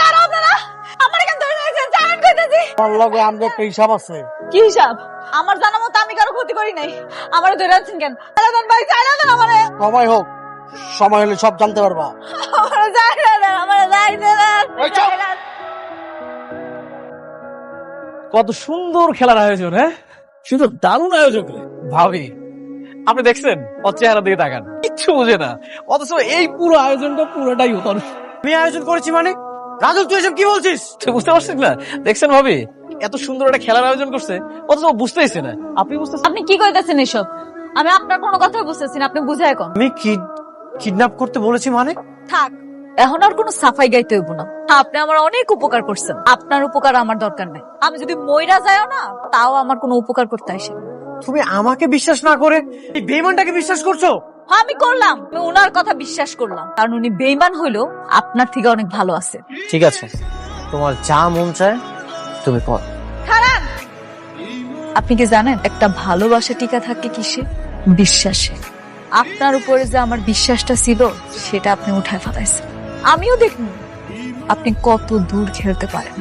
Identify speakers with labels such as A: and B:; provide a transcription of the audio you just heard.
A: দাঁড়াও আপনারা, আমার এখান ধরে নিয়েছেন, জানেন কইতাছি।
B: আমার লগে আমাদের একটা হিসাব আছে।
A: কি হিসাব? আমার জানা মতো আমি কারো ক্ষতি করি নাই, আমারে ধরে আছেন কেন? আলাদান ভাই, ছাড়া দেন আমারে।
B: সময় হোক, সময় হলে সব জানতে পারবা।
A: আমারে ছাড়া দেন, আমারে যাইতে দেন।
C: কত সুন্দর খেলার আয়োজন, হ্যাঁ শুধু দারুণ আয়োজন। ভাবি আপনি দেখছেন ওর চেহারা দিকে তাকান, কিচ্ছু বোঝে না, অথচ এই পুরো আয়োজনটা পুরোটাই ওর।
B: আমি আয়োজন করেছি মানে? রাজু তুই এসব কি বলছিস?
C: তুই বুঝতে পারছিস না? দেখছেন ভাবি এত সুন্দর একটা খেলার আয়োজন করছে, অথচ ও বুঝতেইছে না। আপনি বুঝতেছেন?
A: আপনি কি কইতাছেন এসব? আমি আপনার কোনো কথা বুঝতেছি না, আপনি বুঝায় এখন।
B: আমি কিডন্যাপ করতে বলেছি মানে?
A: থাক, এখন আর কোনো সাফাই গাইতে হইব না। আপনি আমার অনেক উপকার করছেন, আপনার উপকার আমার দরকার নাই। আমি যদি মইরা যাও না, তাও আমার কোনো উপকার করতে আসে না।
B: তুমি আমাকে বিশ্বাস না করে এই বেঈমানটাকে বিশ্বাস করছো?
A: হ্যাঁ, আমি করলাম, আমি ওনার কথা বিশ্বাস করলাম, কারণ উনি বেইমান হইলো আপনার থেকে অনেক ভালো আছে।
B: ঠিক আছে, তোমার যা মন চায় তুমি কর।
A: খারাপ, আপনি কি জানেন একটা ভালোবাসা টিকা থাকে কিসে? বিশ্বাসে। আপনার উপরে যে আমার বিশ্বাসটা ছিল সেটা আপনি উঠায় ফেলাইছেন। আমিও দেখুন আপনি কত দূর খেলতে পারেন।